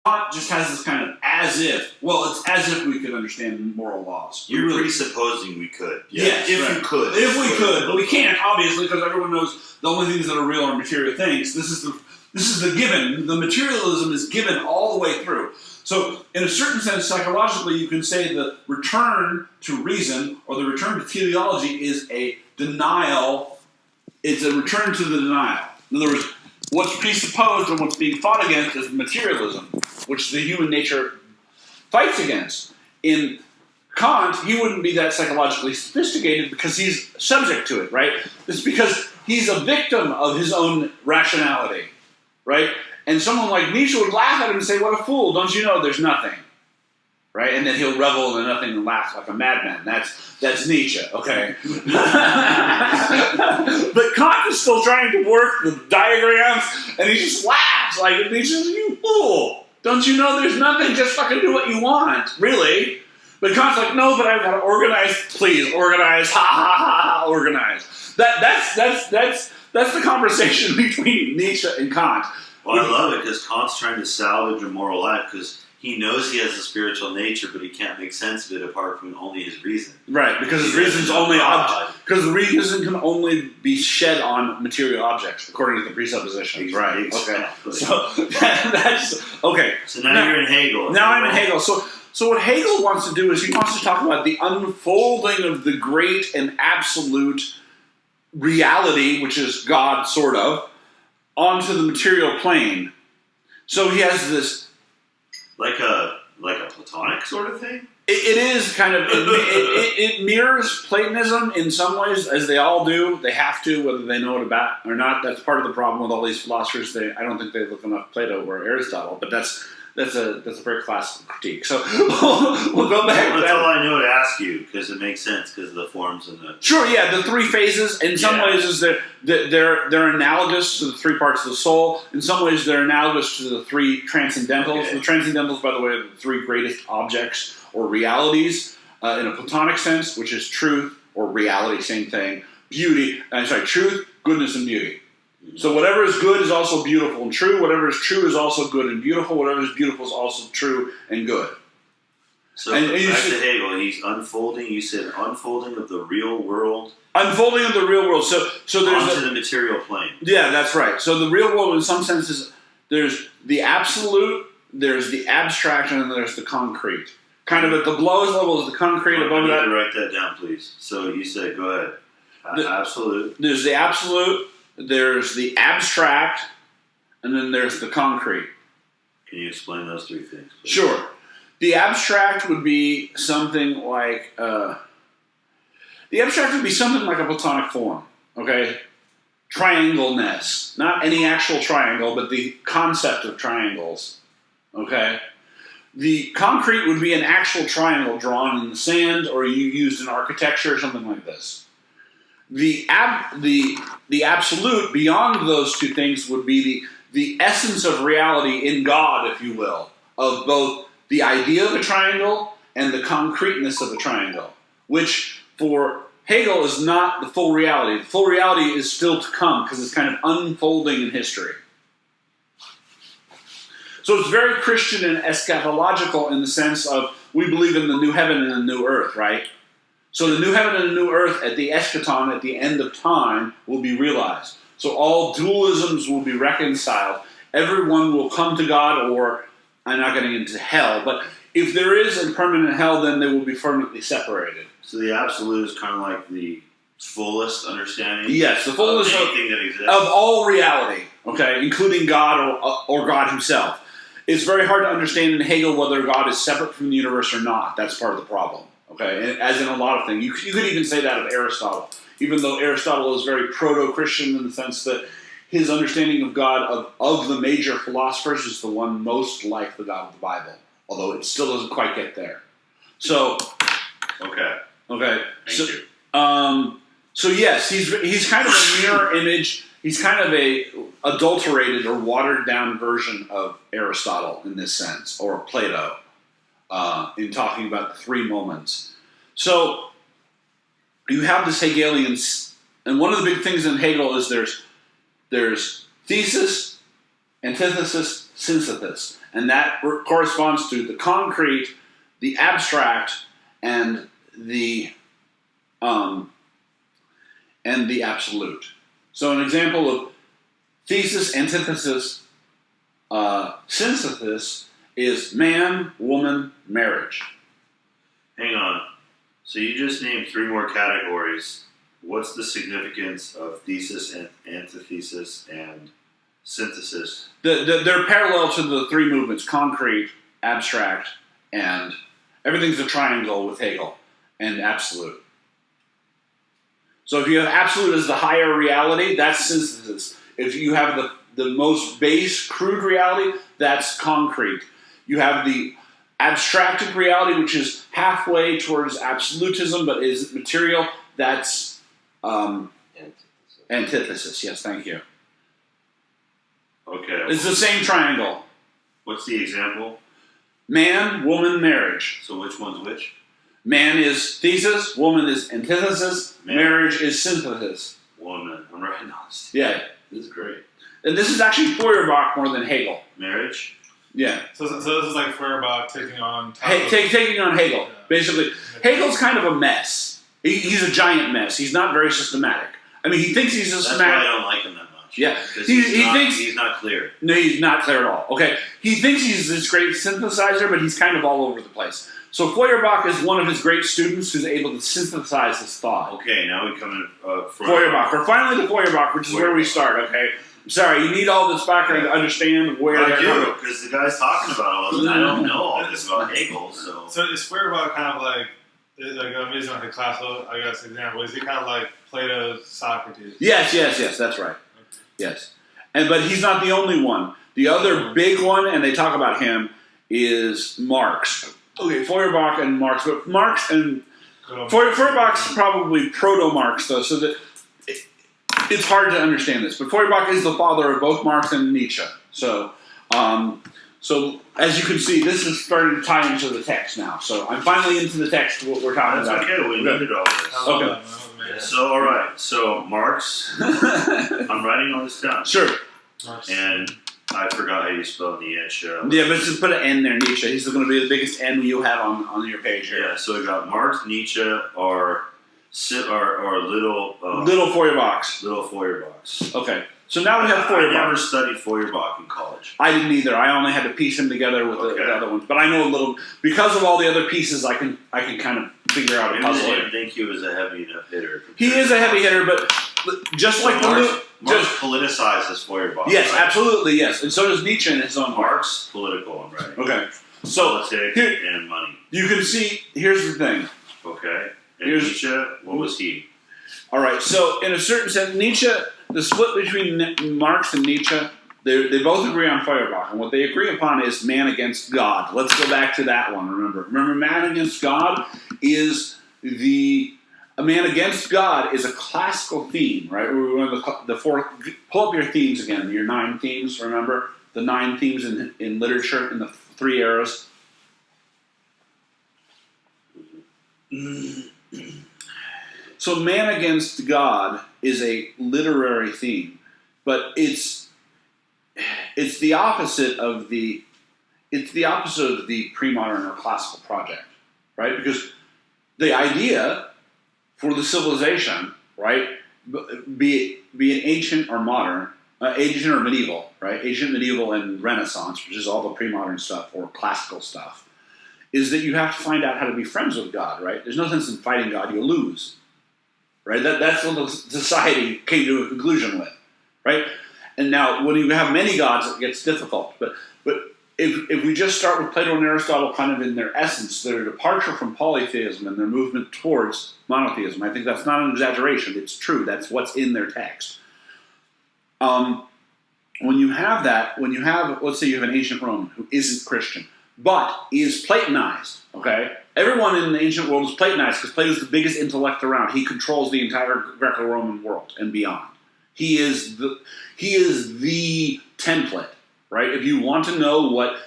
Kant just has this kind of as if, well, it's as if we could understand moral laws. You're presupposing we could. Yes, if you could. If we could, but we can't, obviously, because everyone knows the only things that are real are material things. This is the given. The materialism is given all the way through. So, in a certain sense, psychologically, you can say the return to reason or the return to teleology is a denial. It's a return to the denial. In other words, what's presupposed and what's being fought against is materialism, which the human nature fights against. In Kant, he wouldn't be that psychologically sophisticated because he's subject to it, right? It's because he's a victim of his own rationality, right? And someone like Nietzsche would laugh at him and say, what a fool, don't you know there's nothing? Right? And then he'll revel in nothing and laugh like a madman. That's Nietzsche, okay? But Kant is still trying to work the diagrams, and he just laughs like Nietzsche's, you fool. Don't you know there's nothing? Just fucking do what you want, really. But Kant's like, no, but I've got to organize. Please, organize. Ha, ha, ha, ha, organize. That's the conversation between Nietzsche and Kant. Well, I love it because Kant's trying to salvage a moral life because he knows he has a spiritual nature, but he can't make sense of it apart from only his reason. Right, because his reason's only because the reason can only be shed on material objects, according to the presuppositions. Right. Okay. So that's okay. So now you're in Hegel. Now I'm in Hegel. So what Hegel wants to do is he wants to talk about the unfolding of the great and absolute reality, which is God, sort of, onto the material plane. So he has this. Like a Platonic sort of thing? It is kind of, it mirrors Platonism in some ways, as they all do. They have to, whether they know it about or not. That's part of the problem with all these philosophers. I don't think they look enough Plato or Aristotle, but that's a very classical critique. So we'll go back to that. That's all I know to ask you, because it makes sense, because of the forms and the... Sure, yeah, the three phases, in some ways, is they're analogous to the three parts of the soul. In some ways, they're analogous to the three transcendentals. Okay. The transcendentals, by the way, are the three greatest objects or realities in a Platonic sense, which is truth or reality, same thing. Truth, goodness, and beauty. So whatever is good is also beautiful and true. Whatever is true is also good and beautiful. Whatever is beautiful is also true and good. So back to Hegel, he's unfolding. You said unfolding of the real world. Unfolding of the real world. So there's onto the material plane. Yeah, that's right. So the real world, in some senses, there's the absolute, there's the abstract, and then there's the concrete. Kind of at the lowest level is the concrete. Above that, write that down, please. So you said, go ahead. Absolute. There's the absolute. There's the abstract, and then there's the concrete. Can you explain those three things, please? Sure. The abstract would be something like a Platonic form, okay? Triangleness. Not any actual triangle, but the concept of triangles, okay? The concrete would be an actual triangle drawn in the sand, or you used in architecture or something like this. The absolute beyond those two things would be the essence of reality in God, if you will, of both the idea of a triangle and the concreteness of a triangle, which for Hegel is not the full reality. The full reality is still to come because it's kind of unfolding in history. So it's very Christian and eschatological in the sense of we believe in the new heaven and the new earth, right? So the new heaven and the new earth at the eschaton, at the end of time, will be realized. So all dualisms will be reconciled. Everyone will come to God, or I'm not getting into hell, but if there is a permanent hell, then they will be permanently separated. So the absolute is kind of like the fullest understanding? Yes, the fullest of anything that exists. Of all reality, okay, including God or God himself. It's very hard to understand in Hegel whether God is separate from the universe or not. That's part of the problem. Okay, as in a lot of things. You could even say that of Aristotle, even though Aristotle is very proto-Christian in the sense that his understanding of God, of the major philosophers, is the one most like the God of the Bible, although it still doesn't quite get there. So, okay. Thank you. So yes, he's kind of a mirror image. He's kind of a adulterated or watered down version of Aristotle in this sense, or Plato. In talking about the three moments. So, you have this Hegelian, and one of the big things in Hegel is there's thesis, antithesis, synthesis, and that corresponds to the concrete, the abstract, and the absolute. So an example of thesis, antithesis, synthesis is man, woman, marriage. Hang on. So you just named 3 more categories. What's the significance of thesis, and antithesis, and synthesis? They're parallel to the 3 movements: concrete, abstract, and everything's a triangle with Hegel, and absolute. So if you have absolute as the higher reality, that's synthesis. If you have the most base, crude reality, that's concrete. You have the abstracted reality, which is halfway towards absolutism, but is material, that's antithesis. Yes, thank you. Okay. It's the same triangle. What's the example? Man, woman, marriage. So which one's which? Man is thesis, woman is antithesis, marriage is synthesis. Woman. I'm writing all this. Yeah. This is great. And this is actually Feuerbach more than Hegel. Marriage? Yeah. So this is like Feuerbach taking on... Taking on Hegel, Yeah. basically. Hegel's kind of a mess. He's a giant mess. He's not very systematic. I mean, he thinks he's That's systematic. why I don't like him that much. Yeah. Because He he's thinks... not clear. No, he's not clear at all. Okay. He thinks he's this great synthesizer, but he's kind of all over the place. So Feuerbach is one of his great students who's able to synthesize his thought. Okay, now we come in Feuerbach. We're finally to Feuerbach, which is where we start, okay? I'm sorry, you need all this background to understand where I they're do, coming. because the guy's talking about all this. I don't know all this about Hegel, so... So is Feuerbach kind of like I'm using like a classical, I guess, example. Is he kind of like Plato's Socrates? Yes, that's right. Yes. But he's not the only one. The other big one, and they talk about him, is Marx. Okay, Feuerbach and Marx, but Marx and Feuerbach's probably proto-Marx, though, so that it's hard to understand this. But Feuerbach is the father of both Marx and Nietzsche. So as you can see, this is starting to tie into the text now. So I'm finally into the text. What we're talking That's about. okay. We needed all this. Okay. So all right. So Marx, I'm writing all this down. Sure. And I forgot how you spell Nietzsche. Yeah, but just put an N there, Nietzsche. He's going to be the biggest N you have on your page here. Yeah. So we got Marx, Nietzsche, or little Feuerbachs. Little Feuerbachs. Okay. So now we have Feuerbach. I never studied Feuerbach in college. I didn't either. I only had to piece them together with the other ones. But I know a little because of all the other pieces. I can kind of figure out a puzzle. I didn't think he was a heavy enough hitter. He is a heavy hitter, but just like Marx politicizes Feuerbach. Yes, right? absolutely, yes, and so does Nietzsche in his own Marx political, I'm right. Okay, so politics and money. You can see. Here's the thing. Okay, and Nietzsche, what was he? All right, so in a certain sense, Nietzsche. The split between Marx and Nietzsche, they both agree on Feuerbach, and what they agree upon is man against God. Let's go back to that one, remember man against God is a man against God is a classical theme, right? We're going to the four, pull up your themes again, your 9 themes, remember? The 9 themes in literature, in the 3 eras. So man against God is a literary theme, but it's the opposite of the pre-modern or classical project, right? Because the idea for the civilization, right, be it ancient or modern, ancient or medieval, right, ancient, medieval, and Renaissance, which is all the pre-modern stuff or classical stuff, is that you have to find out how to be friends with God, right? There's no sense in fighting God; you'll lose. Right, that's what the society came to a conclusion with, right? And now, when you have many gods, it gets difficult. But if we just start with Plato and Aristotle, kind of in their essence, their departure from polytheism and their movement towards monotheism, I think that's not an exaggeration. It's true. That's what's in their text. When you have that, let's say you have an ancient Roman who isn't Christian, but is Platonized, okay? Everyone in the ancient world is Platonized because Plato's the biggest intellect around. He controls the entire Greco-Roman world and beyond. He is the template, right? If you want to know what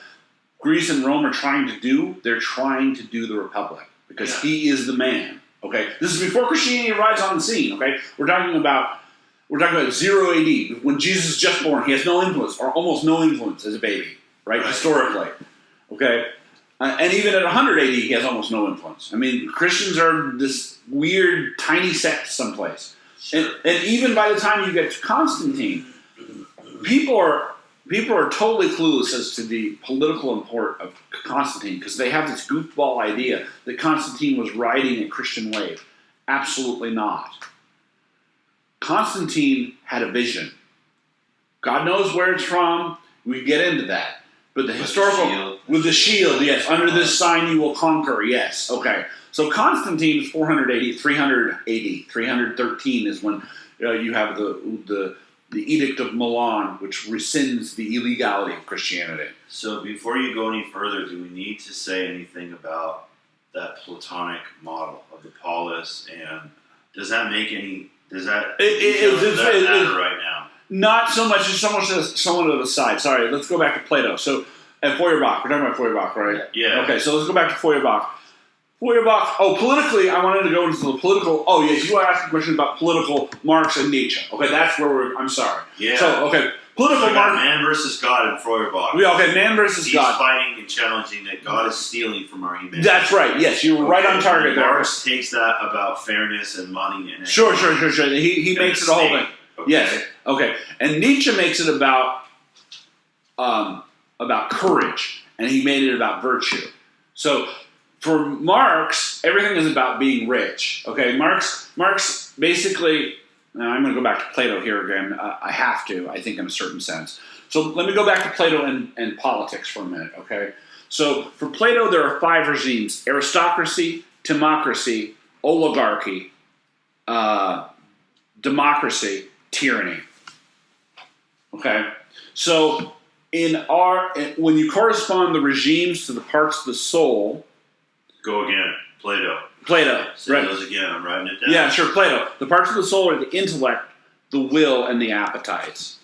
Greece and Rome are trying to do, they're trying to do the Republic because he is the man, okay? This is before Christianity arrives on the scene, okay? We're talking about we're talking about 0 AD. When Jesus is just born, he has no influence, or almost no influence as a baby, right? Historically. Okay? And even at 100 AD, he has almost no influence. I mean, Christians are this weird, tiny sect someplace. And even by the time you get to Constantine, people are totally clueless as to the political import of Constantine because they have this goofball idea that Constantine was riding a Christian wave. Absolutely not. Constantine had a vision. God knows where it's from. We get into that. But the historical... With the shield, yes. Under this sign you will conquer, yes. Okay. So Constantine is 480, 380, 313 is when you have the Edict of Milan, which rescinds the illegality of Christianity. So before you go any further, do we need to say anything about that Platonic model of the polis, and does that make any? Does that matter right now? Not so much. It's somewhat of a side. Sorry, let's go back to Plato. So at Feuerbach, we're talking about Feuerbach, right? Yeah. Okay, so let's go back to Feuerbach. Feuerbach. Oh, politically, I wanted to go into the political. Oh, yes, you were asking a question about political Marx and Nietzsche. Okay, that's where we're. I'm sorry. Yeah. So okay, political So Marx. man versus God in Feuerbach. Yeah, okay, man versus He's God. fighting and challenging that God is stealing from our humanity. That's right. Yes, you were right on target there. Marx takes that about fairness and money and Sure. He makes it a whole thing. Okay. Yes. Okay. And Nietzsche makes it about courage, and he made it about virtue. So for Marx, everything is about being rich. Okay. Marx basically. Now I'm going to go back to Plato here again. I have to. I think in a certain sense. So let me go back to Plato and politics for a minute. Okay. So for Plato, there are 5 regimes: aristocracy, timocracy, oligarchy, democracy, tyranny. Okay, so when you correspond the regimes to the parts of the soul, Go again, Plato. Say right? those again. I'm writing it down. Yeah, sure. Plato. The parts of the soul are the intellect, the will, and the appetites.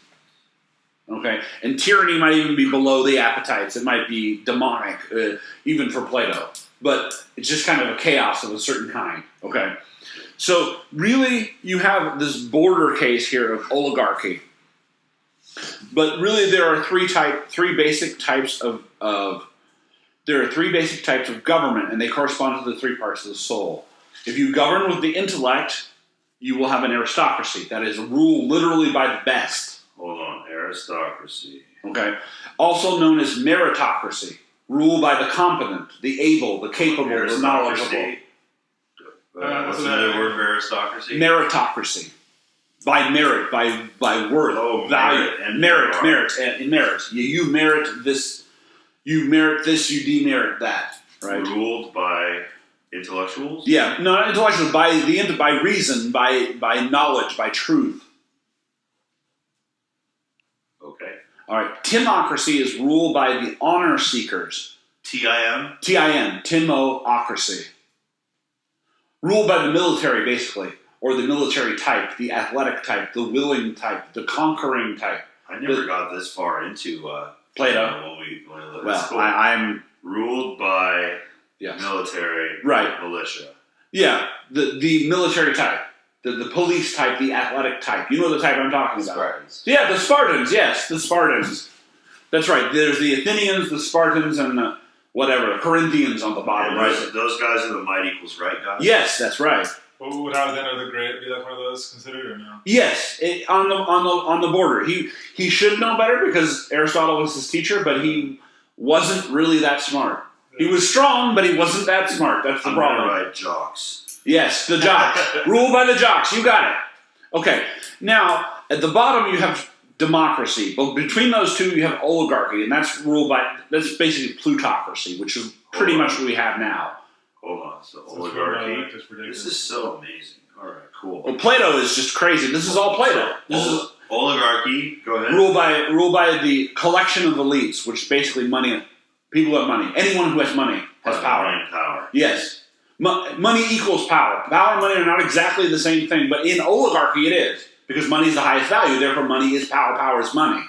Okay, and tyranny might even be below the appetites. It might be demonic, even for Plato. But it's just kind of a chaos of a certain kind. Okay. So really, you have this border case here of oligarchy, but really there are three basic types of government, and they correspond to the 3 parts of the soul. If you govern with the intellect, you will have an aristocracy that is ruled literally by the best. Hold on, aristocracy. Okay, also known as meritocracy, ruled by the competent, the able, the capable, the knowledgeable. What's another word for aristocracy? Meritocracy. By merit, by worth, value, and merit. You merit this, you demerit that, right? Ruled by intellectuals? Yeah, no, not intellectuals, by reason, by knowledge, by truth. Okay. All right, timocracy is ruled by the honor seekers. TIM? TIM, timocracy. Ruled by the military, basically, or the military type, the athletic type, the willing type, the conquering type. I never got this far into Plato. Cool. I'm ruled by yes. military, Right. militia. Yeah, the military type, the police type, the athletic type. You know the type I'm talking about. Spartans. Yeah, the Spartans. Yes, the Spartans. That's right. There's the Athenians, the Spartans, and the Corinthians on the bottom, And right? those guys are the might equals right guys? Yes, that's right. Well, would Alexander the Great be like one of those considered or no? Yes, on the border. He should know better because Aristotle was his teacher, but he wasn't really that smart. He was strong, but he wasn't that smart. That's the problem. Right, jocks. Yes, the jocks. Ruled by the jocks. You got it. Okay. Now, at the bottom, you have democracy. But between those two, you have oligarchy, and that's basically plutocracy, which is pretty much what we have now. Hold on. So oligarchy. This This is so amazing. All right, cool. Well, Plato is just crazy. This is all Plato. This is Oligarchy. Go ahead. ruled by the collection of elites, which is basically money. People who have money. Anyone who has money has power. Money and power. Yes. Money equals power. Power and money are not exactly the same thing, but in oligarchy it is. Because money is the highest value, therefore money is power, power is money.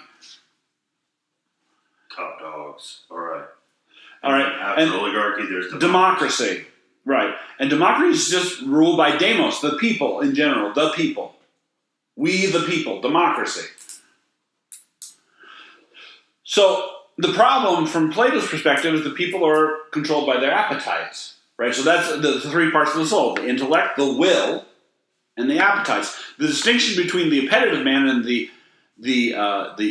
Top dogs. All right. All right. After And oligarchy, there's democracy. Right. And democracy is just ruled by demos, the people in general, the people. We the people, democracy. So the problem from Plato's perspective is that people are controlled by their appetites, right? So that's the three parts of the soul: the intellect, the will, and the appetites. The distinction between the appetitive man and the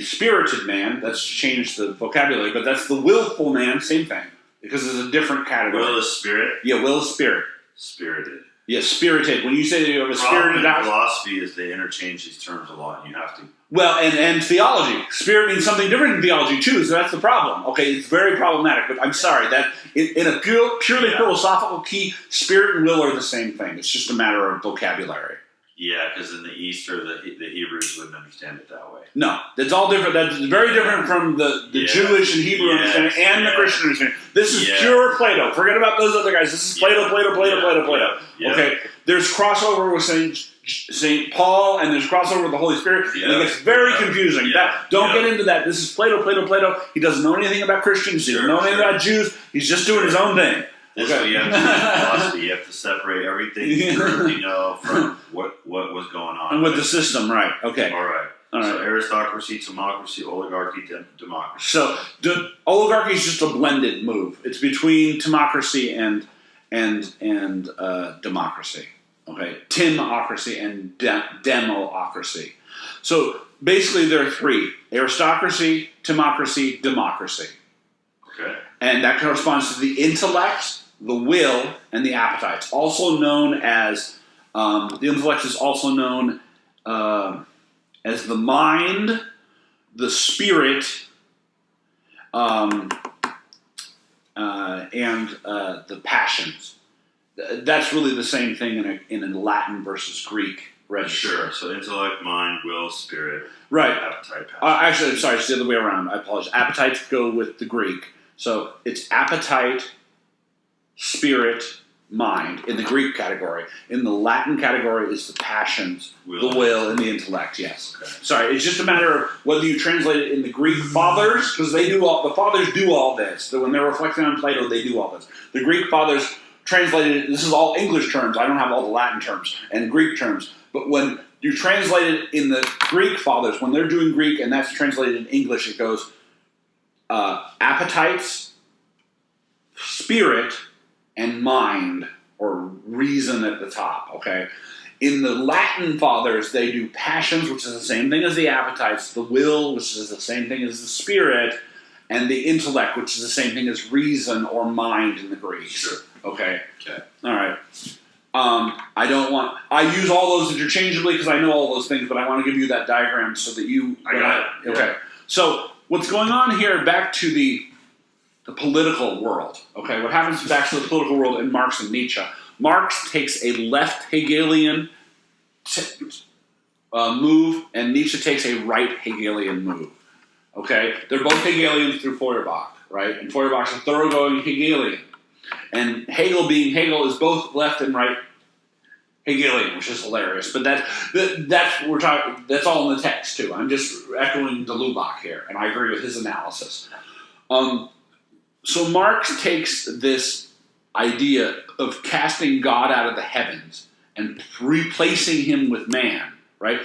spirited man, that's changed the vocabulary, but that's the willful man, same thing, because it's a different category. Will is spirit? Yeah, will is spirit. Spirited. Yeah, spirited. When you say that you have a The problem spirited in out. philosophy is they interchange these terms a lot, and you have to. Well, and theology. Spirit means something different in theology, too, so that's the problem. Okay, it's very problematic, but I'm sorry, that in a purely philosophical key, spirit and will are the same thing. It's just a matter of vocabulary. Yeah, because in the East or the Hebrews wouldn't understand it that way. No, that's all different. That's very different from the Jewish and Hebrew understanding and the Christian understanding. This is pure Plato. Forget about those other guys. This is Plato, Plato. Yeah. Okay, there's crossover with Saint Paul, and there's crossover with the Holy Spirit. Yeah. And it gets very confusing. Don't get into that. This is Plato. He doesn't know anything about Christians. He doesn't know anything about Jews. He's just doing his own thing. That's what you have to do in philosophy. You have to separate everything you currently know from what was going on. And with the system, right. Okay. All right. All right. So aristocracy, democracy, oligarchy, democracy. So oligarchy is just a blended move. It's between democracy and democracy. Okay, timocracy and democracy. So basically, there are three: aristocracy, timocracy, democracy. Okay. And that corresponds to the intellect, the will, and the appetites. Also known as the intellect is also known as the mind, the spirit, and the passions. That's really the same thing in a Latin versus Greek register. Sure. So intellect, mind, will, spirit. Right. Appetite, passion. Actually, I'm sorry, it's the other way around. I apologize. Appetites go with the Greek. So it's appetite, spirit, mind in the Greek category. In the Latin category is the passions, the will, and the intellect. Yes. Okay. Sorry, it's just a matter of whether you translate it in the Greek fathers, because the fathers do all this. So when they're reflecting on Plato, they do all this. The Greek fathers translated it. This is all English terms. I don't have all the Latin terms and Greek terms. But when you translate it in the Greek fathers, when they're doing Greek and that's translated in English, it goes appetites, spirit, and mind, or reason at the top, okay? In the Latin fathers, they do passions, which is the same thing as the appetites, the will, which is the same thing as the spirit, and the intellect, which is the same thing as reason or mind in the Greek. Sure. Okay? Okay. All right. I use all those interchangeably because I know all those things, but I want to give you that diagram so that you... I got it. Okay. Yeah. So what's going on here, back to the political world, okay? What happens back to the political world in Marx and Nietzsche? Marx takes a left Hegelian move, and Nietzsche takes a right Hegelian move, okay? They're both Hegelians through Feuerbach, right? And Feuerbach's a thoroughgoing Hegelian. And Hegel, being Hegel, is both left and right Hegelian, which is hilarious. But that's all in the text too. I'm just echoing de Lubac here, and I agree with his analysis. So Marx takes this idea of casting God out of the heavens and replacing him with man, right?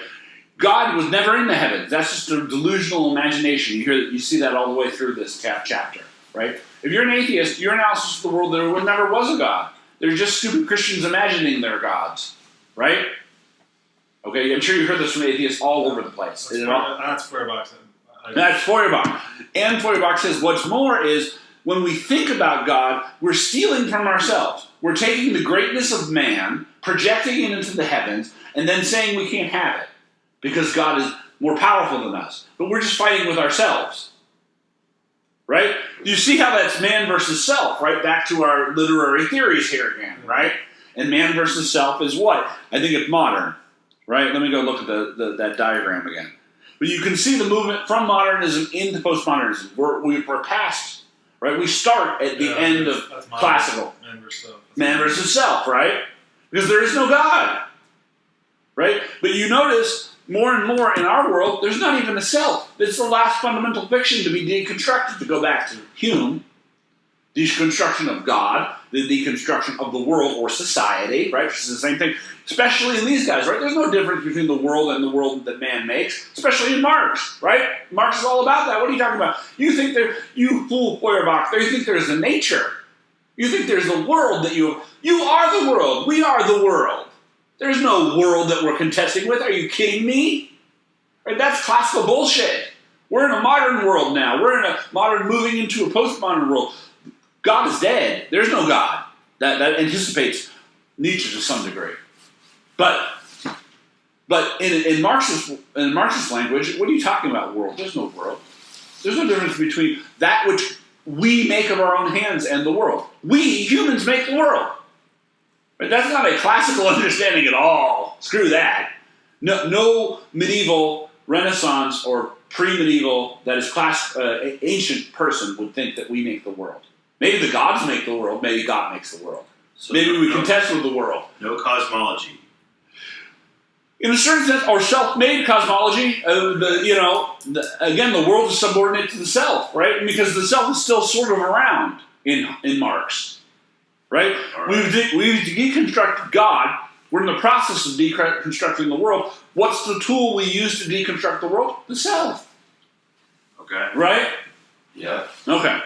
God was never in the heavens. That's just a delusional imagination. You see that all the way through this chapter, right? If you're an atheist, your analysis of the world, there never was a God. They're just stupid Christians imagining their gods, right? Okay, I'm sure you heard this from atheists all over the place. That's Feuerbach. That's Feuerbach. And Feuerbach says what's more is when we think about God, we're stealing from ourselves. We're taking the greatness of man, projecting it into the heavens, and then saying we can't have it because God is more powerful than us. But we're just fighting with ourselves. Right? You see how that's man versus self, right? Back to our literary theories here again, right? And man versus self is what? I think it's modern, right? Let me go look at that diagram again. But you can see the movement from modernism into postmodernism. We're past, right? We start at the end of classical. Man versus self, right? Because there is no God, right? But you notice more and more in our world, there's not even a self. It's the last fundamental fiction to be deconstructed, to go back to Hume, Deconstruction of God, the deconstruction of the world or society, right? Which is the same thing, especially in these guys, right? There's no difference between the world and the world that man makes, especially in Marx, right? Marx is all about that. What are you talking about? You think you fool Feuerbach, you think there's a nature. You think there's a world that you are the world. We are the world. There's no world that we're contesting with. Are you kidding me? Right? That's classical bullshit. We're in a modern world now. We're in a modern, moving into a postmodern world. God is dead. There's no God. That anticipates Nietzsche to some degree. But in Marxist language, what are you talking about, world? There's no world. There's no difference between that which we make of our own hands and the world. We, humans, make the world. But that's not a classical understanding at all. Screw that. No medieval, Renaissance, or pre-medieval, that is ancient person would think that we make the world. Maybe the gods make the world. Maybe God makes the world. So maybe we contest with the world. No cosmology. In a certain sense, or self-made cosmology, again, the world is subordinate to the self, right? Because the self is still sort of around in Marx, right? We've deconstructed God. We're in the process of deconstructing the world. What's the tool we use to deconstruct the world? The self. Okay. Right? Yeah. Okay.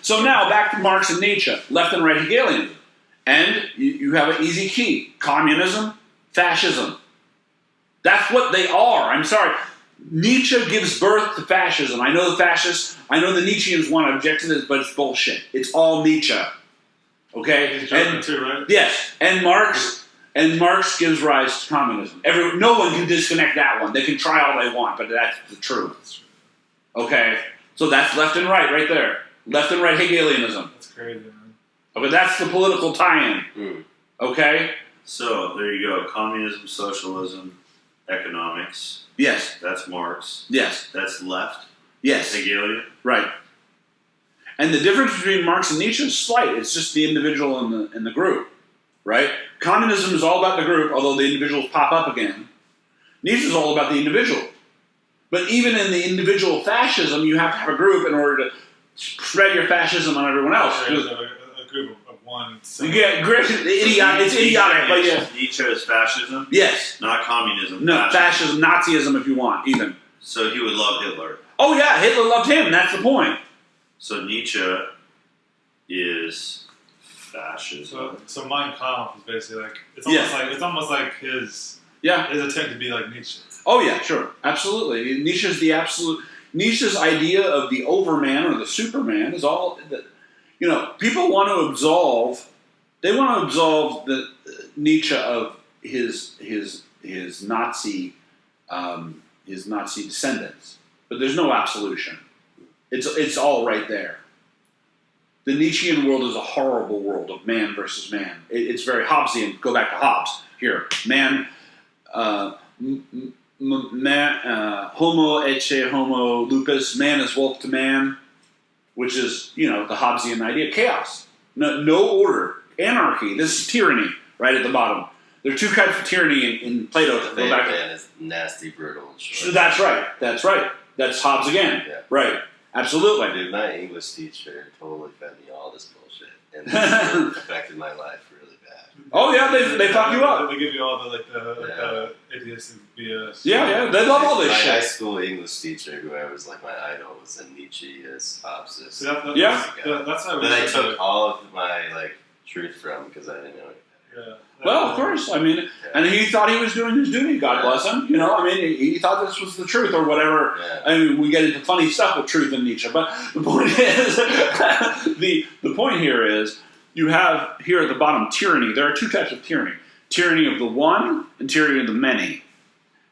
So now, back to Marx and Nietzsche, left and right Hegelianism. And you have an easy key. Communism, fascism. That's what they are. I'm sorry. Nietzsche gives birth to fascism. I know the fascists, I know the Nietzscheans want to object to this, but it's bullshit. It's all Nietzsche. Okay? He's German too, right? Yes. And Marx gives rise to communism. No one can disconnect that one. They can try all they want, but that's the truth. Okay? So that's left and right there. Left and right Hegelianism. That's crazy, man. Okay, that's the political tie-in. Okay? So there you go. Communism, socialism, economics. Yes. That's Marx. Yes. That's left. Yes. Hegelian. Right. And the difference between Marx and Nietzsche is slight. It's just the individual and the group. Right? Communism is all about the group, although the individuals pop up again. Nietzsche is all about the individual. But even in the individual fascism, you have to have a group in order to spread your fascism on everyone else. A group of one. You get it's idiotic, but yeah. Nietzsche is fascism? Yes. Not communism. No, fascism, Nazism if you want, even. So he would love Hitler. Oh yeah, Hitler loved him, that's the point. So Nietzsche is fascism. So Mein Kampf is basically like it's almost like his attempt to be like Nietzsche. Oh yeah, sure. Absolutely. Nietzsche's idea of the overman or the superman is all that, people want to absolve the Nietzsche of his Nazi descendants. But there's no absolution. It's all right there. The Nietzschean world is a horrible world of man versus man. It's very Hobbesian. Go back to Hobbes here. Man, homo ecce homo lupus, man is wolf to man, which is, the Hobbesian idea. Chaos. No order. Anarchy. This is tyranny right at the bottom. There are two kinds of tyranny in Plato. The man is nasty, brutal, and short. That's right. That's Hobbes again. Yeah. Right. Absolutely. Dude, my English teacher totally fed me all this bullshit, and it affected my life really bad. Oh yeah, they fuck you up. They give you all the idiots and BS. Yeah, they love all this my shit. My high school English teacher, who I was like my idol, was a Nietzscheist, Hobbes. So that's Then I took all of my truth from because I didn't know it. Yeah. Well, of course. I mean, and he thought he was doing his duty. God bless him. He thought this was the truth or whatever. Yeah. I mean, we get into funny stuff with truth and Nietzsche, but the point is, the point here is, you have here at the bottom tyranny. There are two types of tyranny: tyranny of the one and tyranny of the many.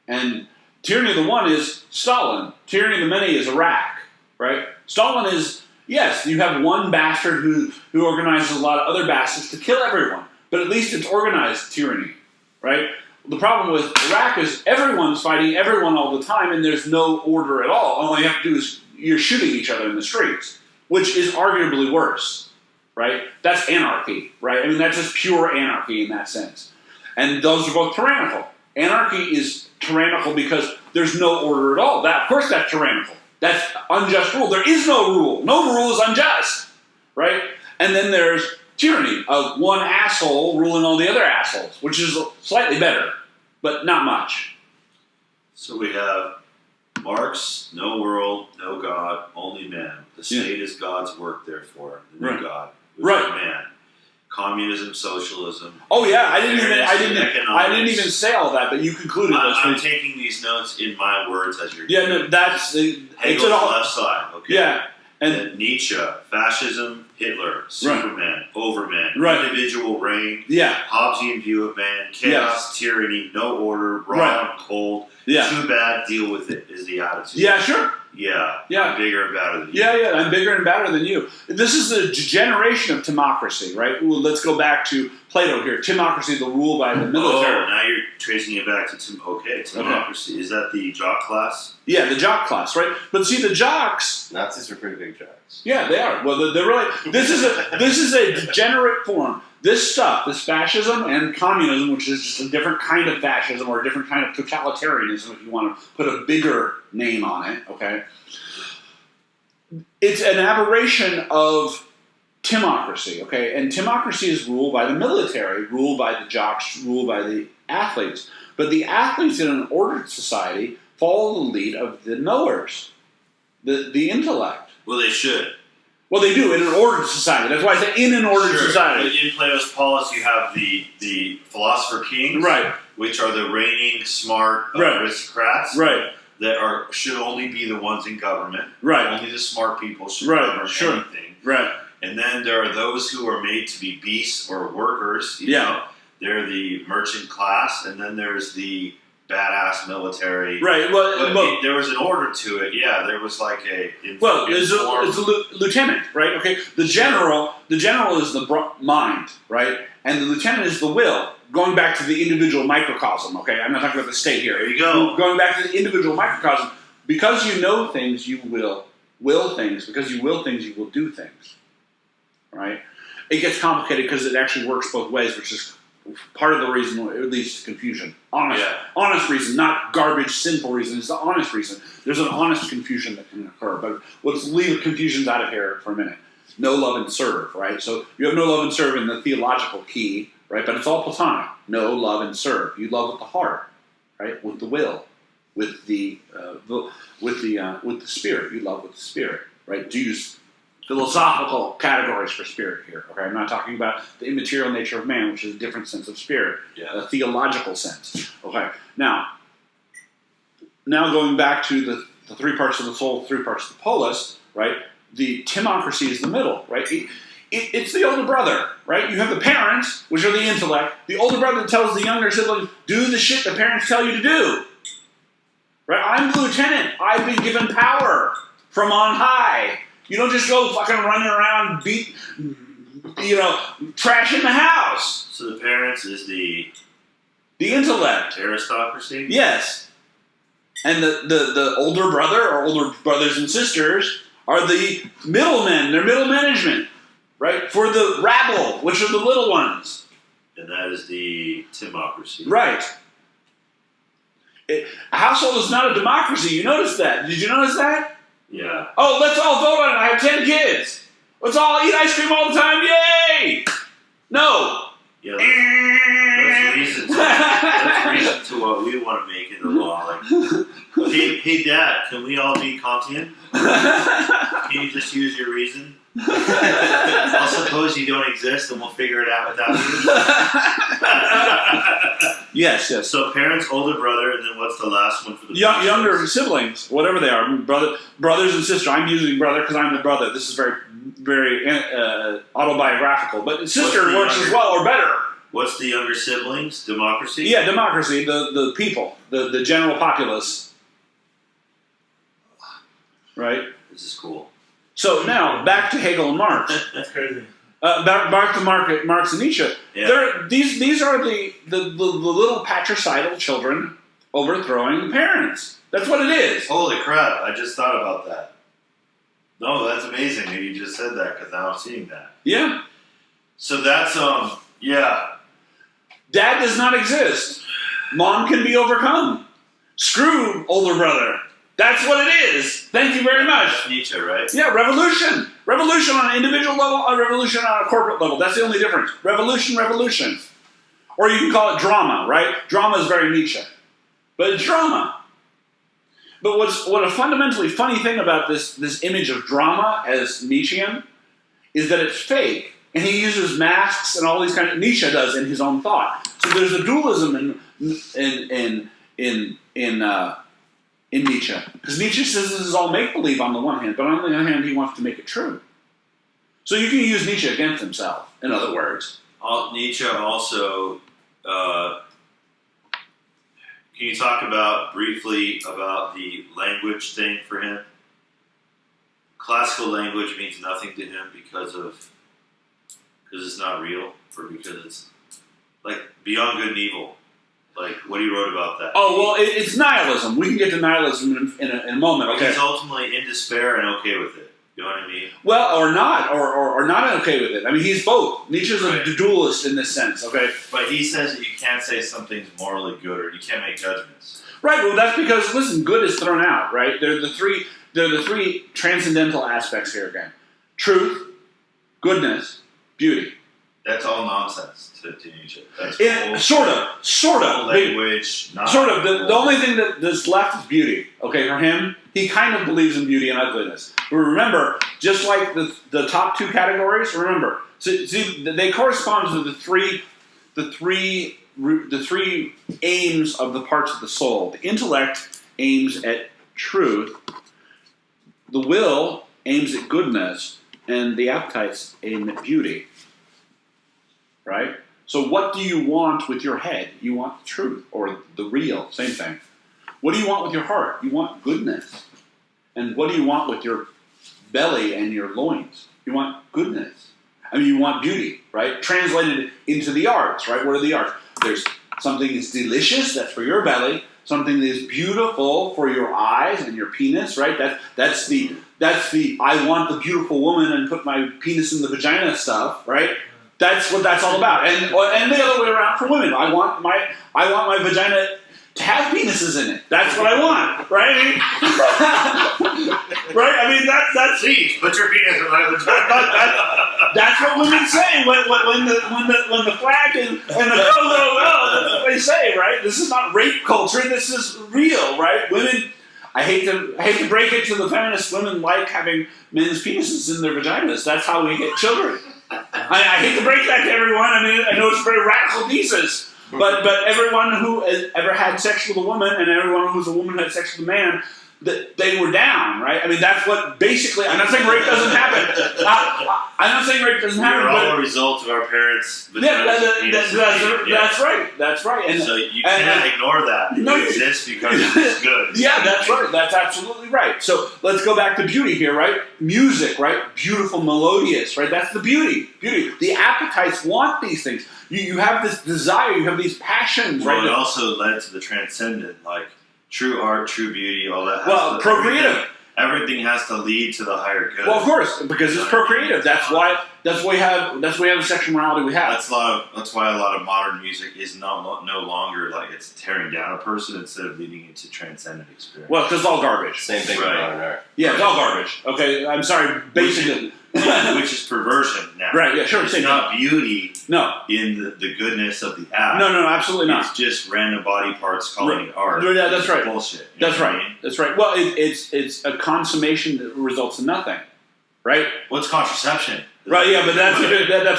And tyranny of the one is Stalin. Tyranny of the many is Iraq. Right? Stalin is, yes, you have one bastard who organizes a lot of other bastards to kill everyone. But at least it's organized tyranny, right? The problem with Iraq is everyone's fighting everyone all the time, and there's no order at all. All you have to do is you're shooting each other in the streets, which is arguably worse, right? That's anarchy, right? I mean, that's just pure anarchy in that sense. And those are both tyrannical. Anarchy is tyrannical because there's no order at all. Of course, that's tyrannical. That's unjust rule. There is no rule. No rule is unjust, right? And then there's tyranny of one asshole ruling all the other assholes, which is slightly better, but not much. So we have Marx, no world, no God, only man. The state is God's work, therefore, the new Right. God, which Right. is man. Communism, socialism. Oh yeah, I didn't Economics. even say all that, but you concluded those I'm things. taking these notes in my words as you're. Yeah, no, that's it's Hegel's an all. left side. Okay. Yeah, and And Nietzsche, fascism, Hitler, Superman, Overman, Right. individual reign, yeah, Hobbesian view of man, chaos, tyranny, no order, raw Right. and cold. yeah, Too bad, deal with it is the attitude. yeah, sure. Yeah. Yeah. I'm bigger and better than you. Yeah, I'm bigger and better than you. This is the generation of timocracy, right? Well, let's go back to Plato here. Timocracy, the rule by the military. Oh, now you're tracing it back to democracy. Is that the jock class? Yeah, the jock class, right? But see, the jocks. Nazis are pretty big jocks. Yeah, they are. Well, they're really. This is a degenerate form. This stuff, this fascism and communism, which is just a different kind of fascism or a different kind of totalitarianism, if you want to put a bigger name on it, okay? It's an aberration of timocracy, okay? And timocracy is ruled by the military, ruled by the jocks, ruled by the athletes. But the athletes in an ordered society follow the lead of the knowers, the intellect. Well, they should. Well, they do in an ordered society. That's why I say in an ordered Sure. society. But in Plato's Polus, you have the philosopher kings, Right, which are the reigning smart Right. aristocrats right, that should only be the ones in government. right, Only the smart people should Right, govern sure. anything. right. And then there are those who are made to be beasts or workers. You Yeah. know? They're the merchant class, and then there's the badass military. Right. But Well, there was an order to it. Yeah, there was like a. it's a lieutenant, right? Okay. The general is the mind, right? And the lieutenant is the will. Going back to the individual microcosm, okay? I'm not talking about the state here. There you go. Going back to the individual microcosm, because you know things, you will things. Because you will things, you will do things, right? It gets complicated because it actually works both ways, which is part of the reason it leads to confusion. Honest reason, not garbage, sinful reason. It's the honest reason. There's an honest confusion that can occur. But let's leave confusions out of here for a minute. No love and serve, right? So you have no love and serve in the theological key, right? But it's all Platonic. No love and serve. You love with the heart, right? With the will, with the spirit. You love with the spirit, right? Do use philosophical categories for spirit here. Okay, I'm not talking about the immaterial nature of man, which is a different sense of spirit, a theological sense. Okay, now going back to the three parts of the soul, three parts of the polis, right? The timocracy is the middle, right? It's the older brother, right? You have the parents, which are the intellect. The older brother tells the younger siblings, do the shit the parents tell you to do. Right? I'm the lieutenant. I've been given power from on high. You don't just go fucking running around, trashing the house. So the parents is the intellect. aristocracy? Yes. And the older brother or older brothers and sisters are the middlemen. They're middle management, right? For the rabble, which are the little ones. And that is the timocracy. Right. A household is not a democracy. You notice that. Did you notice that? Yeah. Oh, let's all vote on it. I have 10 kids. Let's all eat ice cream all the time. Yay! No. Yeah, that's reason to what we want to make in the law. Like, hey, Dad, can we all be Kantian? Can you just use your reason? I'll suppose you don't exist, and we'll figure it out without you. Yes. So parents, older brother, and then what's the last one for the younger siblings, whatever they are, brothers and sisters. I'm using brother because I'm the brother. This is very, very autobiographical, but sister works as well or better. What's the younger siblings? Democracy? Yeah, democracy. The people, the general populace. Right. This is cool. So now back to Hegel and Marx. That's crazy. Back to Marx and Nietzsche. Yeah. These are the little patricidal children overthrowing the parents. That's what it is. Holy crap! I just thought about that. No, that's amazing that you just said that because now I'm seeing that. Yeah. So that's yeah. Dad does not exist. Mom can be overcome. Screw older brother. That's what it is. Thank you very much. Nietzsche, right? Yeah, revolution. Revolution on an individual level, a revolution on a corporate level. That's the only difference. Revolution. Or you can call it drama, right? Drama is very Nietzsche. But it's drama. But what a fundamentally funny thing about this image of drama as Nietzschean is that it's fake. And he uses masks and all these kind of Nietzsche does in his own thought. So there's a dualism in Nietzsche. Because Nietzsche says this is all make-believe on the one hand, but on the other hand, he wants to make it true. So you can use Nietzsche against himself, in other words. Nietzsche also, can you talk briefly about the language thing for him? Classical language means nothing to him because it's not real, or because it's like beyond good and evil. Like what he wrote about that. Oh, well, it's nihilism. We can get to nihilism in a moment. Okay. He's ultimately in despair and okay with it. You know what I mean? Well, or not, or not okay with it. I mean, he's both. Nietzsche's Right. a dualist in this sense, okay? But he says that you can't say something's morally good, or you can't make judgments. Right, well, that's because, listen, good is thrown out, right? There are the three transcendental aspects here again. Truth, goodness, beauty. That's all nonsense to Nietzsche. That's Sort of. Language, not Sort of. The only thing that's left is beauty. Okay, for him, he kind of believes in beauty and ugliness. But remember, just like the top two categories, remember, see, they correspond to the three aims of the parts of the soul. The intellect aims at truth, the will aims at goodness, and the appetites aim at beauty. Right? So what do you want with your head? You want the truth, or the real, same thing. What do you want with your heart? You want goodness. And what do you want with your belly and your loins? You want goodness. I mean, you want beauty, right? Translated into the arts, right? What are the arts? There's something that's delicious, that's for your belly. Something that is beautiful for your eyes and your penis, right? That's the I want the beautiful woman and put my penis in the vagina stuff, right? That's what that's all about. And the other way around for women. I want my vagina to have penises in it. That's what I want, right? Right? I mean, that's Please put your penis in my vagina. that's what women say when the flag and the go, that's what they say, right? This is not rape culture. This is real, right? Women. I hate to break it to the feminists. Women like having men's penises in their vaginas. That's how we get children. I hate to break that to everyone. I mean, I know it's a very radical thesis, but everyone who has ever had sex with a woman and everyone who's a woman who had sex with a man, that they were down, right? I mean, that's what basically. I'm not saying rape doesn't happen. I'm not saying rape doesn't happen. We're all but a result of our parents. That's right. That's right. And so you can't ignore that. No, it exists because it's good. Yeah, that's right. That's absolutely right. So let's go back to beauty here, right? Music, right? Beautiful, melodious, right? That's the beauty. Beauty. The appetites want these things. You have this desire. You have these passions, Well, right? it also led to the transcendent, like true art, true beauty, all that. Procreative. Everything has to lead to the higher good. Well, of course, because it's procreative. That's why we have the sexual morality we have. That's why a lot of modern music is no longer like it's tearing down a person instead of leading into transcendent experience. Well, because it's all garbage. Same thing with modern art. Yeah, it's all garbage. Okay, I'm sorry. Basically, which is perversion now. Right? Yeah, sure. It's not beauty. No. In the goodness of the act. No, absolutely not. It's just random body parts calling it art. Yeah, that's right. Bullshit. That's right. That's right. Well, it's a consummation that results in nothing, right? What's contraception? Right. Yeah, but that's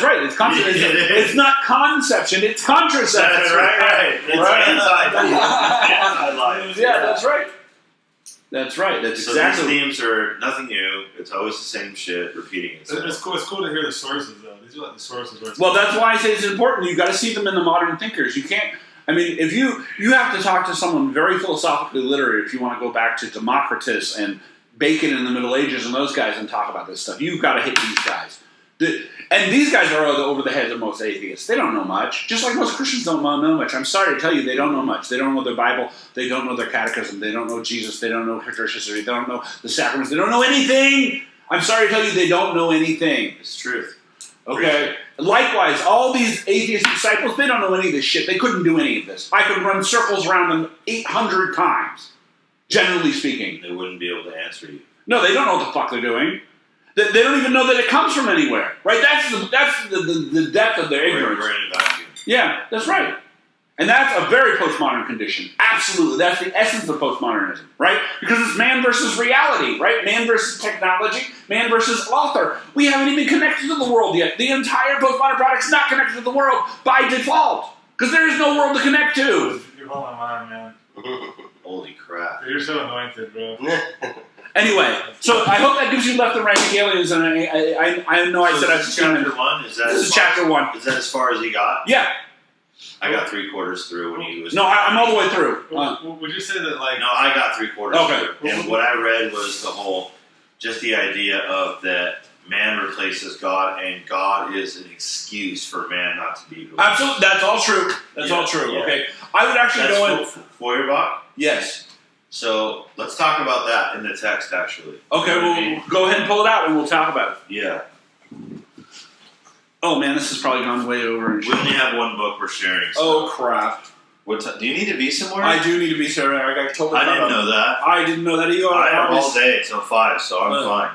right. It's it's not conception. It's contraception. That's right. It's anti-life. Yeah, that's right. That's right. That's so exactly. These themes are nothing new. It's always the same shit repeating itself. It's cool to hear the sources, though. These are like the sources. Where Well, that's why I say it's important. You got to see them in the modern thinkers. You can't. I mean, if you have to talk to someone very philosophically literate if you want to go back to Democritus and Bacon in the Middle Ages and those guys and talk about this stuff. You've got to hit these guys. And these guys are over the heads of most atheists. They don't know much. Just like most Christians don't know much. I'm sorry to tell you, they don't know much. They don't know their Bible. They don't know their catechism. They don't know Jesus. They don't know church history. They don't know the sacraments. They don't know anything. I'm sorry to tell you, they don't know anything. It's truth. Okay? Likewise, all these atheist disciples, they don't know any of this shit. They couldn't do any of this. I could run circles around them 800 times, generally speaking. They wouldn't be able to answer you. No, they don't know what the fuck they're doing. They don't even know that it comes from anywhere, right? That's the depth of their ignorance. We're in a vacuum. Yeah, that's right. And that's a very postmodern condition. Absolutely. That's the essence of postmodernism, right? Because it's man versus reality, right? Man versus technology, man versus author. We haven't even connected to the world yet. The entire postmodern product is not connected to the world by default. Because there is no world to connect to. You're blowing my mind, man. Holy crap. You're so anointed, bro. Anyway, so I hope that gives you left and right aliens, and I know I said I was going chapter 1? Is that This is chapter 1. Is that as far as he got? Yeah. I got 3/4 through when he was. No, I'm all the way through. Would you say that, like... No, I got 3/4 Okay. through. And what I read was just the idea of that man replaces God, and God is an excuse for man not to be who. Absolutely, that's all true. That's Yeah, all true. yeah. Okay, I would actually go in. That's Feuerbach. Yes. So let's talk about that in the text, actually. Okay, You know what I well, mean? go ahead and pull it out, and we'll talk about it. Yeah. Oh man, this has probably gone way over. We only have one book we're sharing. So. Oh crap! Do you need to be somewhere? I do need to be sure. I got totally. I didn't know that. I didn't know that either. I have all day until 5, so I'm Uh, fine.